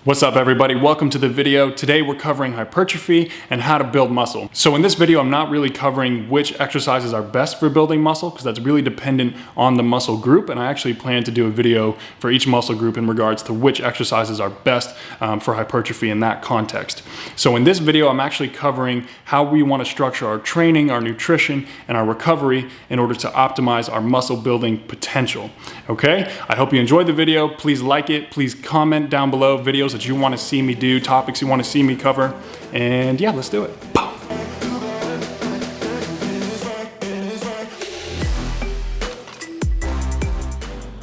What's up everybody, welcome to the video. Today we're covering hypertrophy and how to build muscle. So in this video, I'm not really covering which exercises are best for building muscle because that's really dependent on the muscle group, and I actually plan to do a video for each muscle group in regards to which exercises are best for hypertrophy in that context. So in this video, I'm actually covering how we want to structure our training, our nutrition, and our recovery in order to optimize our muscle building potential. Okay, I hope you enjoyed the video. Please like it, please comment down below videos that you want to see me do, topics you want to see me cover, and yeah, let's do it.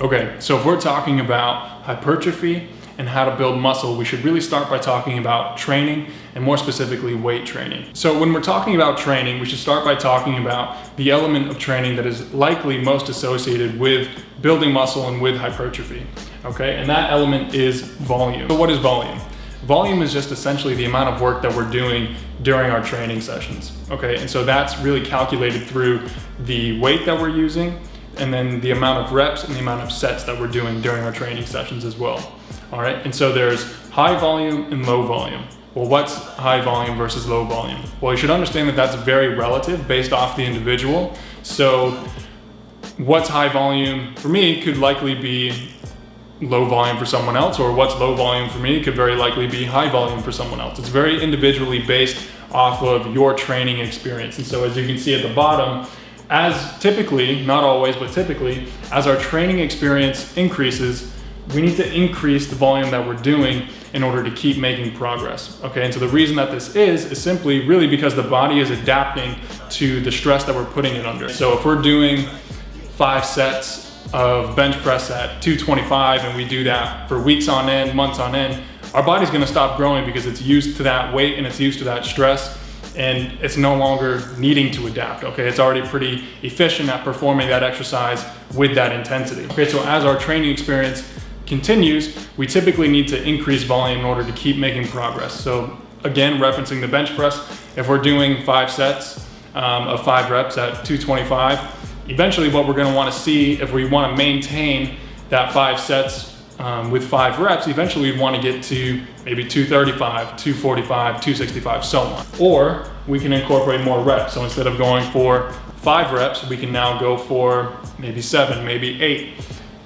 Okay, so if we're talking about hypertrophy and how to build muscle, we should really start by talking about training, and more specifically weight training. So when we're talking about training, we should start by talking about the element of training that is likely most associated with building muscle and with hypertrophy. Okay, and that element is volume. So what is volume? Volume is just essentially the amount of work that we're doing during our training sessions. Okay, and so that's really calculated through the weight that we're using, and then the amount of reps and the amount of sets that we're doing during our training sessions as well. All right, and so there's high volume and low volume. Well, what's high volume versus low volume? Well, you should understand that that's very relative based off the individual. So what's high volume for me could likely be low volume for someone else, or what's low volume for me could very likely be high volume for someone else. It's very individually based off of your training experience. And so as you can see at the bottom, as typically, not always, but typically, as our training experience increases, we need to increase the volume that we're doing in order to keep making progress. Okay, and so the reason that this is simply really because the body is adapting to the stress that we're putting it under. So if we're doing 5 sets of bench press at 225 and we do that for weeks on end, months on end, our body's going to stop growing because it's used to that weight and it's used to that stress, and it's no longer needing to adapt. Okay, it's already pretty efficient at performing that exercise with that intensity. Okay, so as our training experience continues, we typically need to increase volume in order to keep making progress. So again, referencing the bench press, if we're doing 5 sets of 5 reps at 225, eventually what we're going to want to see, if we want to maintain that 5 sets with 5 reps, eventually we'd want to get to maybe 235, 245, 265, so on. Or we can incorporate more reps. So instead of going for 5 reps, we can now go for maybe 7, maybe 8.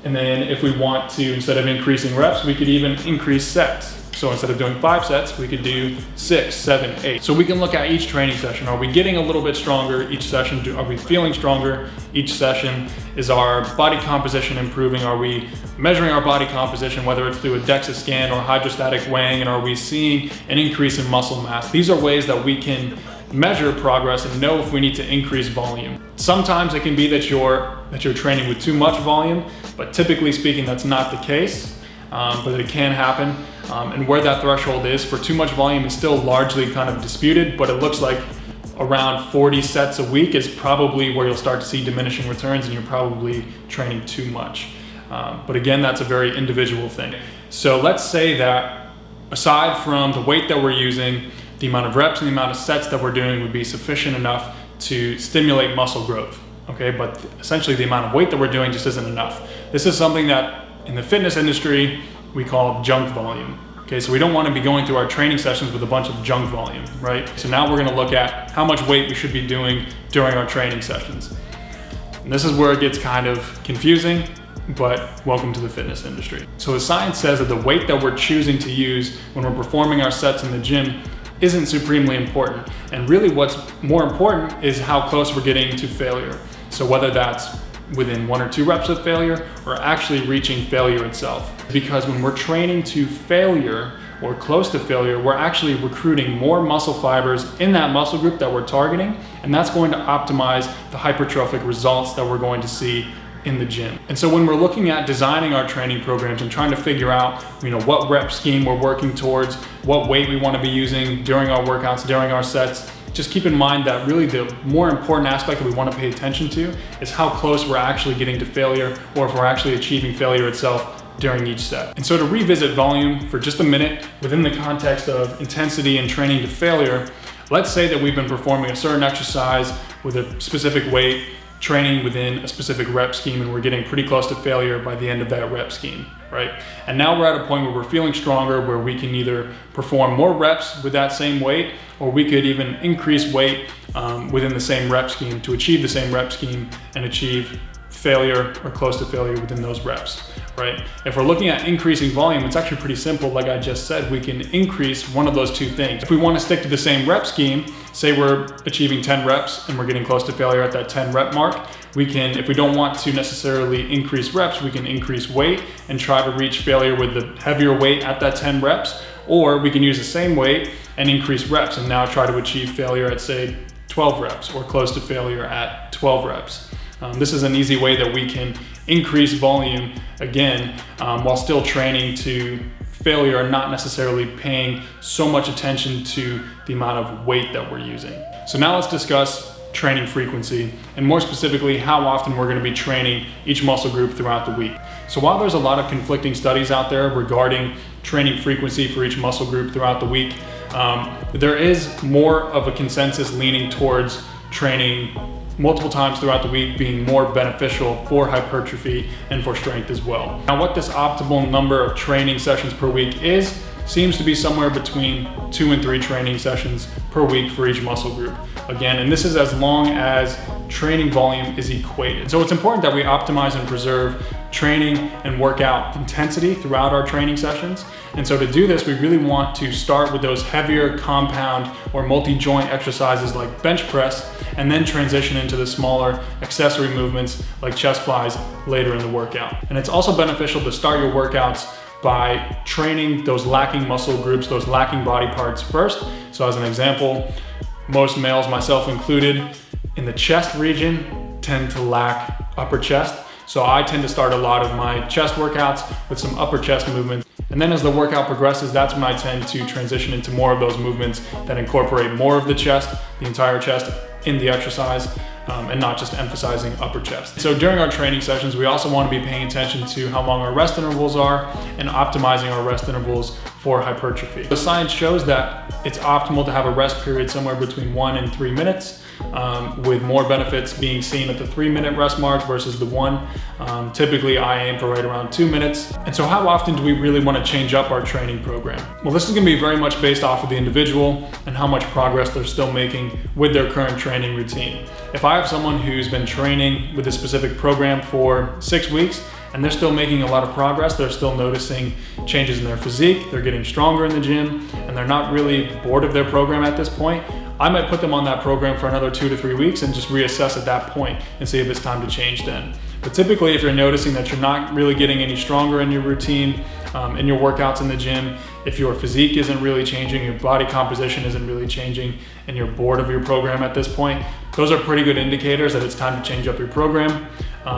And then if we want to, instead of increasing reps, we could even increase sets. So instead of doing 5 sets, we could do 6, 7, 8. So we can look at each training session. Are we getting a little bit stronger each session? Are we feeling stronger each session? Is our body composition improving? Are we measuring our body composition, whether it's through a DEXA scan or hydrostatic weighing, and are we seeing an increase in muscle mass? These are ways that we can measure progress and know if we need to increase volume. Sometimes it can be that you're training with too much volume, but typically speaking, that's not the case, but it can happen. And where that threshold is for too much volume is still largely kind of disputed, but it looks like around 40 sets a week is probably where you'll start to see diminishing returns, and you're probably training too much. But again, that's a very individual thing. So let's say that aside from the weight that we're using, the amount of reps and the amount of sets that we're doing would be sufficient enough to stimulate muscle growth. Okay, but essentially the amount of weight that we're doing just isn't enough. This is something that in the fitness industry we call junk volume. Okay, so we don't want to be going through our training sessions with a bunch of junk volume, right? So now we're going to look at how much weight we should be doing during our training sessions. And this is where it gets kind of confusing, but welcome to the fitness industry. So the science says that the weight that we're choosing to use when we're performing our sets in the gym isn't supremely important. And really what's more important is how close we're getting to failure. So whether that's within 1 or 2 reps of failure or actually reaching failure itself. Because when we're training to failure or close to failure, we're actually recruiting more muscle fibers in that muscle group that we're targeting, and that's going to optimize the hypertrophic results that we're going to see in the gym. And so when we're looking at designing our training programs and trying to figure out, what rep scheme we're working towards, what weight we want to be using during our workouts, during our sets, just keep in mind that really the more important aspect that we want to pay attention to is how close we're actually getting to failure, or if we're actually achieving failure itself during each set. And so to revisit volume for just a minute within the context of intensity and training to failure, let's say that we've been performing a certain exercise with a specific weight, training within a specific rep scheme, and we're getting pretty close to failure by the end of that rep scheme. right? And now we're at a point where we're feeling stronger, where we can either perform more reps with that same weight, or we could even increase weight within the same rep scheme to achieve the same rep scheme and achieve failure or close to failure within those reps, right? If we're looking at increasing volume, it's actually pretty simple. Like I just said, we can increase one of those two things. If we want to stick to the same rep scheme, say we're achieving 10 reps and we're getting close to failure at that 10 rep mark, we can, if we don't want to necessarily increase reps, we can increase weight and try to reach failure with the heavier weight at that 10 reps, or we can use the same weight and increase reps and now try to achieve failure at, say, 12 reps or close to failure at 12 reps. This is an easy way that we can increase volume again while still training to failure and not necessarily paying so much attention to the amount of weight that we're using. So now let's discuss training frequency, and more specifically how often we're going to be training each muscle group throughout the week. So while there's a lot of conflicting studies out there regarding training frequency for each muscle group throughout the week, there is more of a consensus leaning towards training multiple times throughout the week being more beneficial for hypertrophy and for strength as well. Now, what this optimal number of training sessions per week is seems to be somewhere between 2 and 3 training sessions per week for each muscle group. Again, and this is as long as training volume is equated. So it's important that we optimize and preserve training and workout intensity throughout our training sessions. And so to do this, we really want to start with those heavier compound or multi-joint exercises like bench press, and then transition into the smaller accessory movements like chest flies later in the workout. And it's also beneficial to start your workouts by training those lacking muscle groups, those lacking body parts first. So as an example, most males, myself included, in the chest region tend to lack upper chest. So I tend to start a lot of my chest workouts with some upper chest movements. And then as the workout progresses, that's when I tend to transition into more of those movements that incorporate more of the chest, the entire chest in the exercise, and not just emphasizing upper chest. So during our training sessions, we also want to be paying attention to how long our rest intervals are and optimizing our rest intervals for hypertrophy. The science shows that it's optimal to have a rest period somewhere between 1 and 3 minutes, with more benefits being seen at the 3-minute rest mark versus the 1. Typically I aim for right around 2 minutes. And so how often do we really want to change up our training program? Well, this is going to be very much based off of the individual and how much progress they're still making with their current training routine. If I have someone who's been training with a specific program for 6 weeks and they're still making a lot of progress, they're still noticing changes in their physique, they're getting stronger in the gym, and they're not really bored of their program at this point, I might put them on that program for another 2 to 3 weeks and just reassess at that point and see if it's time to change then. But typically, if you're noticing that you're not really getting any stronger in your routine, in your workouts in the gym, if your physique isn't really changing, your body composition isn't really changing, and you're bored of your program at this point, those are pretty good indicators that it's time to change up your program.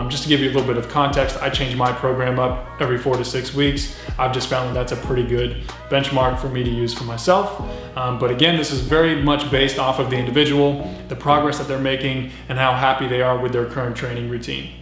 Just to give you a little bit of context, I change my program up every 4 to 6 weeks. I've just found that that's a pretty good benchmark for me to use for myself. But again, this is very much based off of the individual, the progress that they're making, and how happy they are with their current training routine.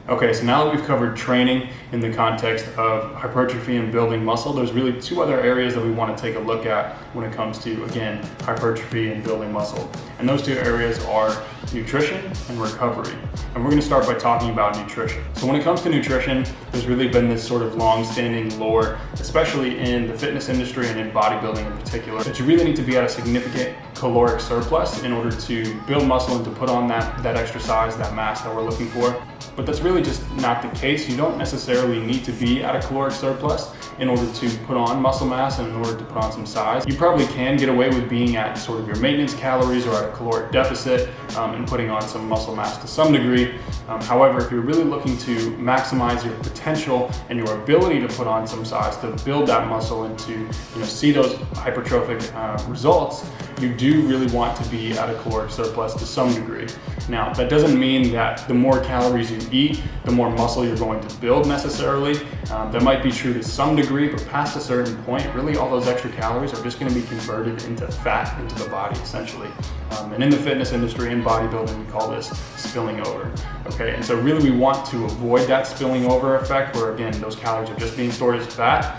Okay, so now that we've covered training in the context of hypertrophy and building muscle, there's really 2 other areas that we want to take a look at when it comes to, again, hypertrophy and building muscle. And those 2 areas are nutrition and recovery. And we're going to start by talking about nutrition. So when it comes to nutrition, there's really been this sort of long-standing lore, especially in the fitness industry and in bodybuilding in particular, that you really need to be at a significant caloric surplus in order to build muscle and to put on that extra size, that mass that we're looking for. But that's really just not the case. You don't necessarily need to be at a caloric surplus in order to put on muscle mass and in order to put on some size. You probably can get away with being at sort of your maintenance calories or at a caloric deficit and putting on some muscle mass to some degree. However, if you're really looking to maximize your potential and your ability to put on some size, to build that muscle and to see those hypertrophic results, you do really want to be at a caloric surplus to some degree. Now, that doesn't mean that the more calories you eat, the more muscle you're going to build necessarily. That might be true to some degree, but past a certain point, really all those extra calories are just going to be converted into fat into the body, essentially. And in the fitness industry, in bodybuilding, we call this spilling over. Okay, and so really we want to avoid that spilling over effect where, again, those calories are just being stored as fat.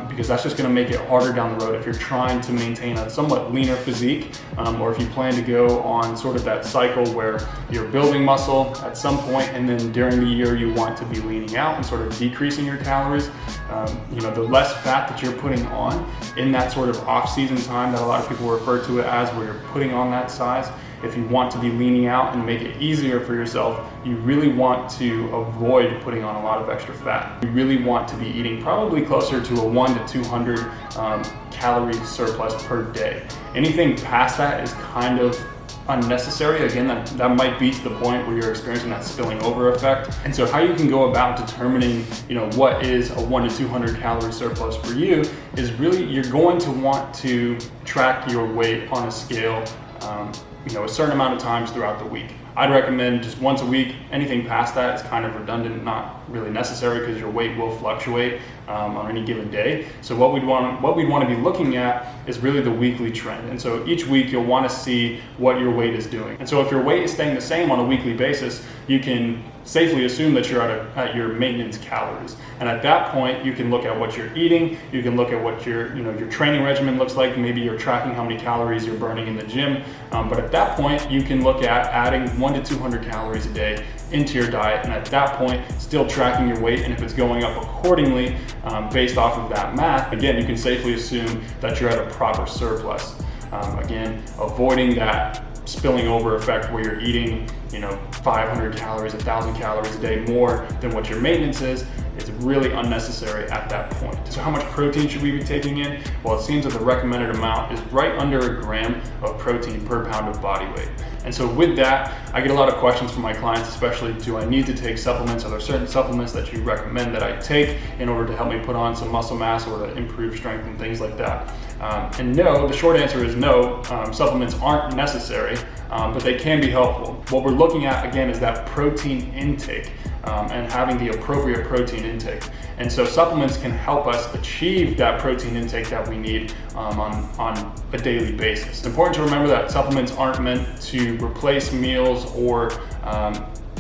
because that's just gonna make it harder down the road if you're trying to maintain a somewhat leaner physique, or if you plan to go on sort of that cycle where you're building muscle at some point and then during the year you want to be leaning out and sort of decreasing your calories. The less fat that you're putting on in that sort of off-season time that a lot of people refer to it as, where you're putting on that size, if you want to be leaning out and make it easier for yourself, you really want to avoid putting on a lot of extra fat. You really want to be eating probably closer to a 100 to 200 calorie surplus per day. Anything past that is kind of unnecessary. Again, that might be to the point where you're experiencing that spilling over effect. And so how you can go about determining, what is a 1 to 200 calorie surplus for you is really, you're going to want to track your weight on a scale a certain amount of times throughout the week. I'd recommend just once a week. Anything past that is kind of redundant, not really necessary, because your weight will fluctuate on any given day. So what we'd want to be looking at is really the weekly trend. And so each week you'll want to see what your weight is doing. And so if your weight is staying the same on a weekly basis, you can safely assume that you're at your maintenance calories. And at that point, you can look at what you're eating. You can look at what your training regimen looks like. Maybe you're tracking how many calories you're burning in the gym. But at that point, you can look at adding 1 to 200 calories a day into your diet. And at that point, still tracking your weight. And if it's going up accordingly, based off of that math, again, you can safely assume that you're at a proper surplus. Again, avoiding that spilling over effect where you're eating 500 calories, 1,000 calories a day more than what your maintenance is really unnecessary at that point. So how much protein should we be taking in? Well, it seems that the recommended amount is right under a gram of protein per pound of body weight. And so with that, I get a lot of questions from my clients, especially, do I need to take supplements? Are there certain supplements that you recommend that I take in order to help me put on some muscle mass or to improve strength and things like that? And no, the short answer is no, supplements aren't necessary, but they can be helpful. What we're looking at, again, is that protein intake. And having the appropriate protein intake. And so supplements can help us achieve that protein intake that we need on a daily basis. It's important to remember that supplements aren't meant to replace meals or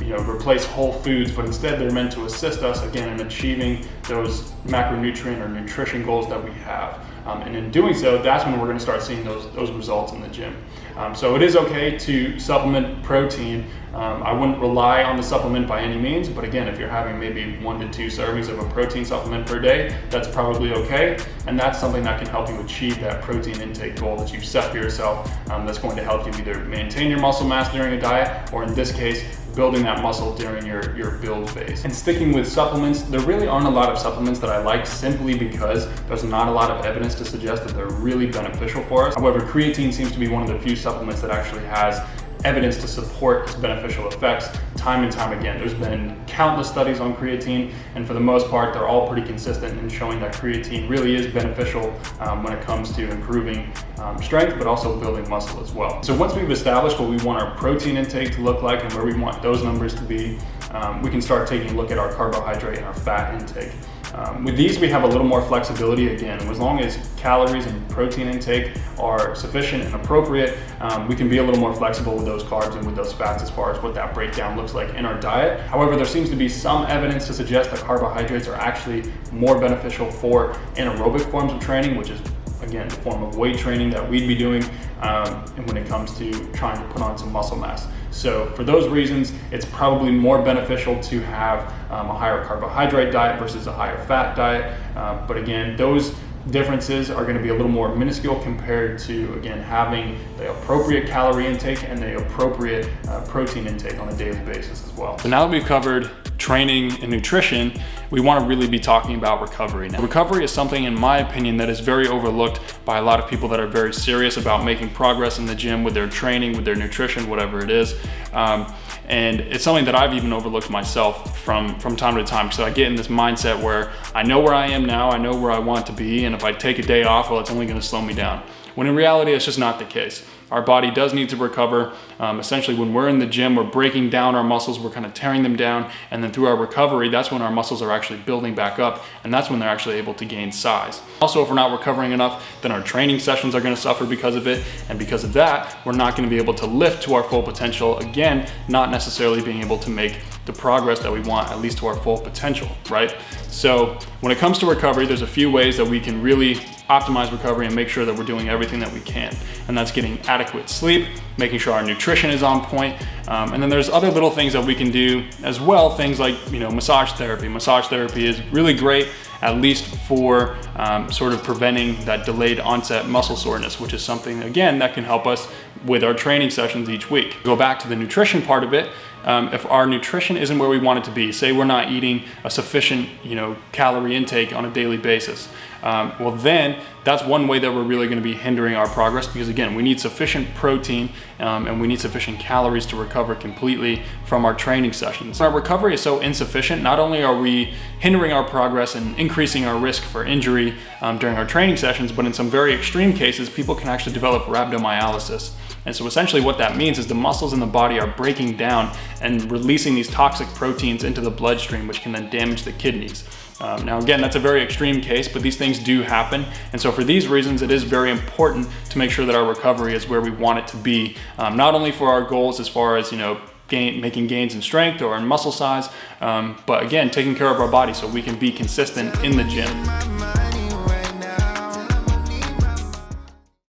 replace whole foods, but instead they're meant to assist us, again, in achieving those macronutrient or nutrition goals that we have. And in doing so, that's when we're going to start seeing those results in the gym. So it is okay to supplement protein. I wouldn't rely on the supplement by any means, but again, if you're having maybe 1 to 2 servings of a protein supplement per day, that's probably okay. And that's something that can help you achieve that protein intake goal that you've set for yourself. That's going to help you either maintain your muscle mass during a diet, or in this case, building that muscle during your build phase. And sticking with supplements, there really aren't a lot of supplements that I like, simply because there's not a lot of evidence to suggest that they're really beneficial for us. However, creatine seems to be one of the few supplements that actually has evidence to support its beneficial effects time and time again. There's been countless studies on creatine, and for the most part, they're all pretty consistent in showing that creatine really is beneficial when it comes to improving strength, but also building muscle as well. So once we've established what we want our protein intake to look like and where we want those numbers to be, we can start taking a look at our carbohydrate and our fat intake. With these, we have a little more flexibility again. As long as calories and protein intake are sufficient and appropriate, we can be a little more flexible with those carbs and with those fats as far as what that breakdown looks like in our diet. However, there seems to be some evidence to suggest that carbohydrates are actually more beneficial for anaerobic forms of training, which is, again, the form of weight training that we'd be doing and when it comes to trying to put on some muscle mass. So for those reasons, it's probably more beneficial to have a higher carbohydrate diet versus a higher fat diet. But again, those differences are going to be a little more minuscule compared to, again, having the appropriate calorie intake and the appropriate protein intake on a daily basis as well. So now that we've covered training and nutrition, we want to really be talking about recovery now. Recovery is something, in my opinion, that is very overlooked by a lot of people that are very serious about making progress in the gym with their training, with their nutrition, whatever it is. And it's something that I've even overlooked myself from time to time, because I get in this mindset where I know where I am now, I know where I want to be, and if I take a day off, well, it's only going to slow me down. When in reality, it's just not the case. Our body does need to recover. Essentially, when we're in the gym, we're breaking down our muscles, we're kind of tearing them down, and then through our recovery, that's when our muscles are actually building back up, and that's when they're actually able to gain size. Also, if we're not recovering enough, then our training sessions are going to suffer because of it, and because of that, we're not going to be able to lift to our full potential, again, not necessarily being able to make the progress that we want, at least to our full potential, right? So when it comes to recovery, there's a few ways that we can really optimize recovery and make sure that we're doing everything that we can. And that's getting adequate sleep, making sure our nutrition is on point. And then there's other little things that we can do as well, things like, massage therapy. Massage therapy is really great, at least for sort of preventing that delayed onset muscle soreness, which is something, again, that can help us with our training sessions each week. Go back to the nutrition part of it. If our nutrition isn't where we want it to be, say we're not eating a sufficient, calorie intake on a daily basis, well then that's one way that we're really going to be hindering our progress, because again, we need sufficient protein and we need sufficient calories to recover completely from our training sessions. When our recovery is so insufficient, not only are we hindering our progress and increasing our risk for injury during our training sessions, but in some very extreme cases, people can actually develop rhabdomyolysis. And so essentially what that means is the muscles in the body are breaking down and releasing these toxic proteins into the bloodstream, which can then damage the kidneys. Now again, that's a very extreme case, but these things do happen. And so for these reasons, it is very important to make sure that our recovery is where we want it to be, not only for our goals as far as, making gains in strength or in muscle size, but again, taking care of our body so we can be consistent in the gym.